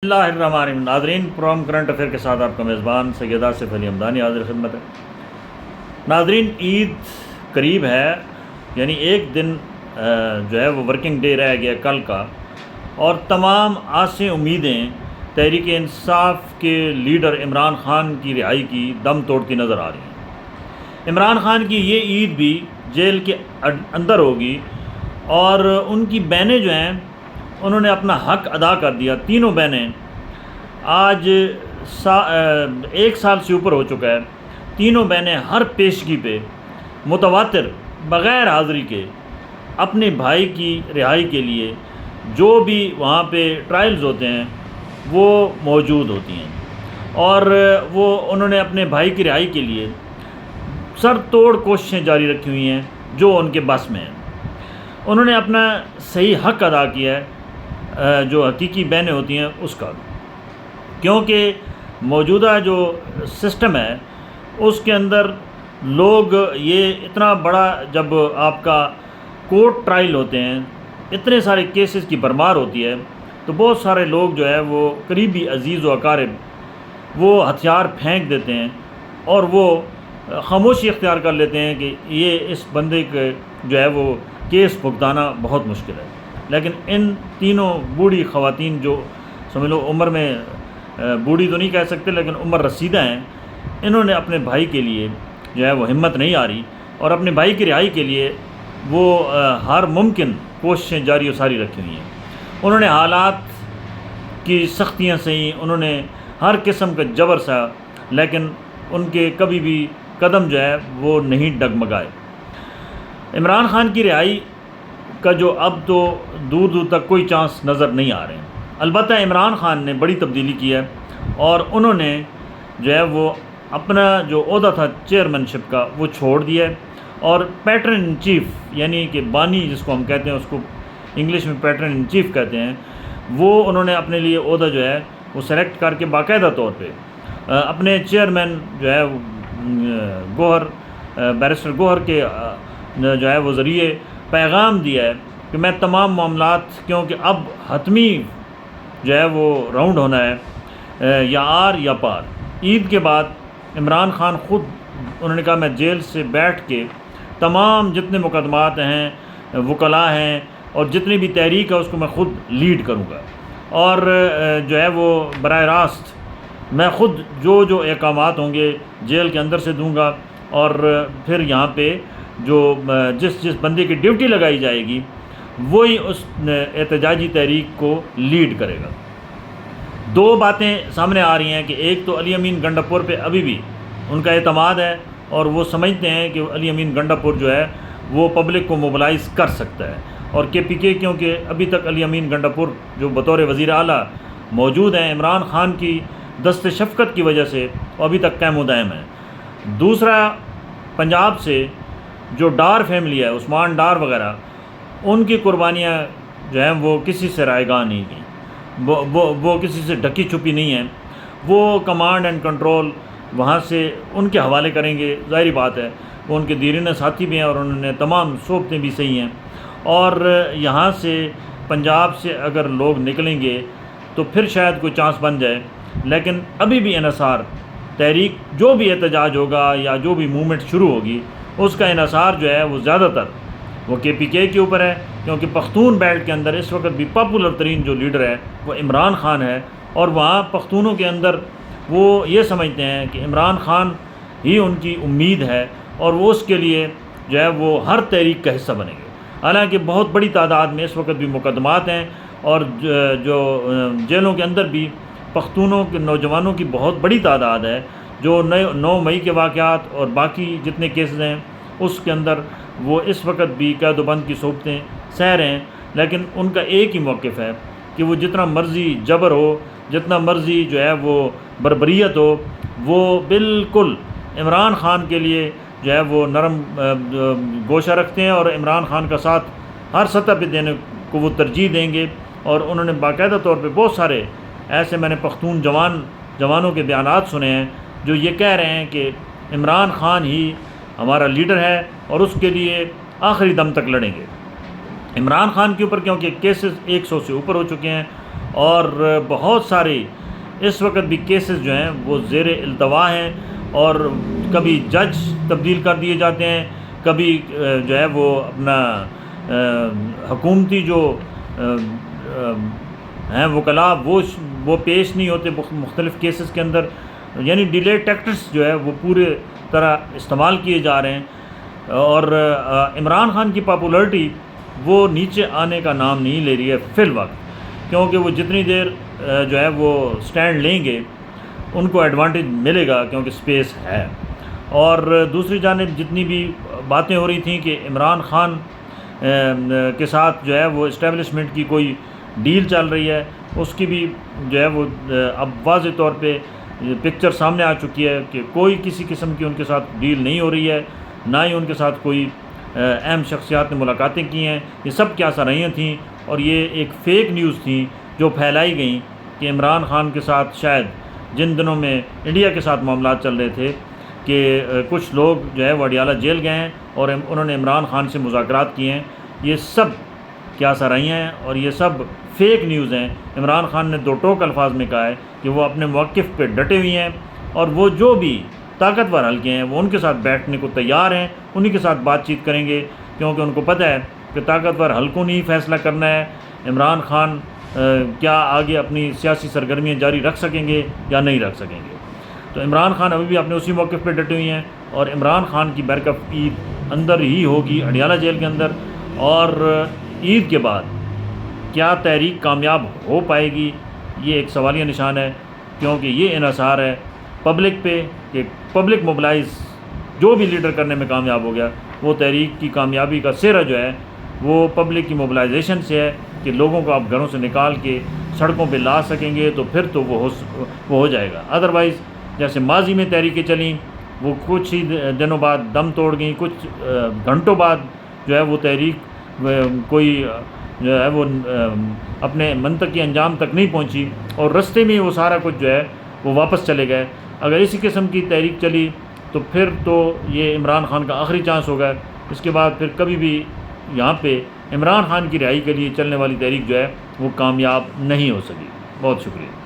اللہ الرحمن الرحیم ناظرین، پروگرام کرنٹ افیئر کے ساتھ آپ کا میزبان سید آصف علی حمدانی حاضر خدمت ہے۔ ناظرین، عید قریب ہے، یعنی ایک دن جو ہے وہ ورکنگ ڈے رہ گیا کل کا، اور تمام آسیں امیدیں تحریک انصاف کے لیڈر عمران خان کی رہائی کی دم توڑتی نظر آ رہی ہیں۔ عمران خان کی یہ عید بھی جیل کے اندر ہوگی، اور ان کی بہنیں جو ہیں انہوں نے اپنا حق ادا کر دیا۔ تینوں بہنیں آج ایک سال سے اوپر ہو چکا ہے، تینوں بہنیں ہر پیشگی پہ متواتر بغیر حاضری کے اپنے بھائی کی رہائی کے لیے جو بھی وہاں پہ ٹرائلز ہوتے ہیں وہ موجود ہوتی ہیں، اور وہ انہوں نے اپنے بھائی کی رہائی کے لیے سر توڑ کوششیں جاری رکھی ہوئی ہیں جو ان کے بس میں ہیں۔ انہوں نے اپنا صحیح حق ادا کیا ہے جو حقیقی بہنیں ہوتی ہیں اس کا، کیونکہ موجودہ جو سسٹم ہے اس کے اندر لوگ یہ اتنا بڑا، جب آپ کا کورٹ ٹرائل ہوتے ہیں، اتنے سارے کیسز کی بھرمار ہوتی ہے، تو بہت سارے لوگ جو ہے وہ قریبی عزیز و اقارب وہ ہتھیار پھینک دیتے ہیں اور وہ خاموشی اختیار کر لیتے ہیں کہ یہ اس بندے کے جو ہے وہ کیس بھگتانا بہت مشکل ہے۔ لیکن ان تینوں بوڑھی خواتین جو سمجھ لو عمر میں بوڑھی تو نہیں کہہ سکتے لیکن عمر رسیدہ ہیں، انہوں نے اپنے بھائی کے لیے جو ہے وہ ہمت نہیں آ رہی، اور اپنے بھائی کی رہائی کے لیے وہ ہر ممکن کوششیں جاری و ساری رکھی ہوئی ہیں۔ انہوں نے حالات کی سختیاں سہیں، انہوں نے ہر قسم کا جبر سہا، لیکن ان کے کبھی بھی قدم جو ہے وہ نہیں ڈگمگائے۔ عمران خان کی رہائی کا جو اب تو دور دور تک کوئی چانس نظر نہیں آ رہے ہیں۔ البتہ عمران خان نے بڑی تبدیلی کی ہے، اور انہوں نے جو ہے وہ اپنا جو عہدہ تھا چیئرمین شپ کا وہ چھوڑ دیا ہے، اور پیٹرن ان چیف یعنی کہ بانی جس کو ہم کہتے ہیں، اس کو انگلش میں پیٹرن ان چیف کہتے ہیں، وہ انہوں نے اپنے لیے عہدہ جو ہے وہ سلیکٹ کر کے باقاعدہ طور پہ اپنے چیئرمین جو ہے گوہر بیرسٹر گوہر کے جو ہے وہ ذریعے پیغام دیا ہے کہ میں تمام معاملات، کیونکہ اب حتمی جو ہے وہ راؤنڈ ہونا ہے یا آر یا پار۔ عید کے بعد عمران خان خود انہوں نے کہا میں جیل سے بیٹھ کے تمام جتنے مقدمات ہیں، وکلاء ہیں، اور جتنی بھی تحریک ہے اس کو میں خود لیڈ کروں گا، اور جو ہے وہ براہ راست میں خود جو احکامات ہوں گے جیل کے اندر سے دوں گا، اور پھر یہاں پہ جو جس بندے کی ڈیوٹی لگائی جائے گی وہی اس احتجاجی تحریک کو لیڈ کرے گا۔ دو باتیں سامنے آ رہی ہیں کہ ایک تو علی امین گنڈاپور پہ ابھی بھی ان کا اعتماد ہے، اور وہ سمجھتے ہیں کہ علی امین گنڈاپور جو ہے وہ پبلک کو موبلائز کر سکتا ہے، اور کے پی کے کیونکہ ابھی تک علی امین گنڈاپور جو بطور وزیر اعلیٰ موجود ہیں عمران خان کی دست شفقت کی وجہ سے وہ ابھی تک قائم و دائم ہے۔ دوسرا، پنجاب سے جو ڈار فیملی ہے، عثمان ڈار وغیرہ، ان کی قربانیاں جو ہیں وہ کسی سے رائے گاہ نہیں گئیں، وہ کسی سے ڈھکی چھپی نہیں ہیں، وہ کمانڈ اینڈ کنٹرول وہاں سے ان کے حوالے کریں گے۔ ظاہری بات ہے وہ ان کے دیرینہ ساتھی بھی ہیں، اور انہوں نے تمام صوبتیں بھی صحیح ہیں، اور یہاں سے پنجاب سے اگر لوگ نکلیں گے تو پھر شاید کوئی چانس بن جائے، لیکن ابھی بھی انحصار تحریک جو بھی احتجاج ہوگا یا جو بھی موومنٹ شروع ہوگی اس کا انحصار جو ہے وہ زیادہ تر وہ کے پی کے اوپر ہے، کیونکہ پختون بیلٹ کے اندر اس وقت بھی پاپولر ترین جو لیڈر ہے وہ عمران خان ہے، اور وہاں پختونوں کے اندر وہ یہ سمجھتے ہیں کہ عمران خان ہی ان کی امید ہے، اور وہ اس کے لیے جو ہے وہ ہر تحریک کا حصہ بنیں گے۔ حالانکہ بہت بڑی تعداد میں اس وقت بھی مقدمات ہیں، اور جو جیلوں کے اندر بھی پختونوں کے نوجوانوں کی بہت بڑی تعداد ہے جو 9 مئی کے واقعات اور باقی جتنے کیسز ہیں اس کے اندر وہ اس وقت بھی قید و بند کی صورتیں سہ رہے ہیں، لیکن ان کا ایک ہی موقف ہے کہ وہ جتنا مرضی جبر ہو، جتنا مرضی جو ہے وہ بربریت ہو، وہ بالکل عمران خان کے لیے جو ہے وہ نرم گوشہ رکھتے ہیں، اور عمران خان کا ساتھ ہر سطح پہ دینے کو وہ ترجیح دیں گے۔ اور انہوں نے باقاعدہ طور پہ بہت سارے ایسے میں نے پختون جوانوں کے بیانات سنے ہیں جو یہ کہہ رہے ہیں کہ عمران خان ہی ہمارا لیڈر ہے، اور اس کے لیے آخری دم تک لڑیں گے۔ عمران خان کے اوپر کیونکہ کیسز 100 سے اوپر ہو چکے ہیں، اور بہت سارے اس وقت بھی کیسز جو ہیں وہ زیر التوا ہیں، اور کبھی جج تبدیل کر دیے جاتے ہیں، کبھی جو ہے وہ اپنا حکومتی جو ہیں وکلاء وہ پیش نہیں ہوتے مختلف کیسز کے اندر، یعنی ڈیلے ٹیکٹکس جو ہے وہ پورے طرح استعمال کیے جا رہے ہیں، اور عمران خان کی پاپولرٹی وہ نیچے آنے کا نام نہیں لے رہی ہے فی الوقت، کیونکہ وہ جتنی دیر جو ہے وہ سٹینڈ لیں گے ان کو ایڈوانٹیج ملے گا، کیونکہ سپیس ہے۔ اور دوسری جانب جتنی بھی باتیں ہو رہی تھیں کہ عمران خان کے ساتھ جو ہے وہ اسٹیبلشمنٹ کی کوئی ڈیل چل رہی ہے، اس کی بھی جو ہے وہ اب واضح طور پہ پکچر سامنے آ چکی ہے کہ کوئی کسی قسم کی ان کے ساتھ ڈیل نہیں ہو رہی ہے، نہ ہی ان کے ساتھ کوئی اہم شخصیات نے ملاقاتیں کی ہیں۔ یہ سب کیا سرائیاں تھیں، اور یہ ایک فیک نیوز تھیں جو پھیلائی گئیں کہ عمران خان کے ساتھ شاید جن دنوں میں انڈیا کے ساتھ معاملات چل رہے تھے کہ کچھ لوگ جو ہے وہ اڈیالہ جیل گئے ہیں اور انہوں نے عمران خان سے مذاکرات کیے ہیں۔ یہ سب کیا سرائیاں ہیں اور یہ سب فیک نیوز ہیں۔ عمران خان نے دو ٹوک الفاظ میں کہا ہے کہ وہ اپنے موقف پہ ڈٹے ہوئے ہیں، اور وہ جو بھی طاقتور حلقے ہیں وہ ان کے ساتھ بیٹھنے کو تیار ہیں، انہی کے ساتھ بات چیت کریں گے، کیونکہ ان کو پتہ ہے کہ طاقتور حلقوں نے ہی فیصلہ کرنا ہے عمران خان کیا آگے اپنی سیاسی سرگرمیاں جاری رکھ سکیں گے یا نہیں رکھ سکیں گے۔ تو عمران خان ابھی بھی اپنے اسی موقف پہ ڈٹے ہوئے ہیں، اور عمران خان کی بیک اپ عید اندر ہی ہوگی اڈیالہ جیل کے اندر، اور عید کے بعد کیا تحریک کامیاب ہو پائے گی یہ ایک سوالیہ نشان ہے، کیونکہ یہ انحصار ہے پبلک پہ کہ پبلک موبلائز جو بھی لیڈر کرنے میں کامیاب ہو گیا، وہ تحریک کی کامیابی کا سہرا جو ہے وہ پبلک کی موبلائزیشن سے ہے کہ لوگوں کو آپ گھروں سے نکال کے سڑکوں پہ لا سکیں گے تو پھر تو وہ ہو جائے گا۔ ادروائز جیسے ماضی میں تحریکیں چلیں وہ کچھ ہی دنوں بعد دم توڑ گئیں، کچھ گھنٹوں بعد جو ہے وہ تحریک کوئی جو ہے وہ اپنے منطقی انجام تک نہیں پہنچی، اور رستے میں وہ سارا کچھ جو ہے وہ واپس چلے گئے۔ اگر اسی قسم کی تحریک چلی تو پھر تو یہ عمران خان کا آخری چانس ہوگا، اس کے بعد پھر کبھی بھی یہاں پہ عمران خان کی رہائی کے لیے چلنے والی تحریک جو ہے وہ کامیاب نہیں ہو سکی۔ بہت شکریہ۔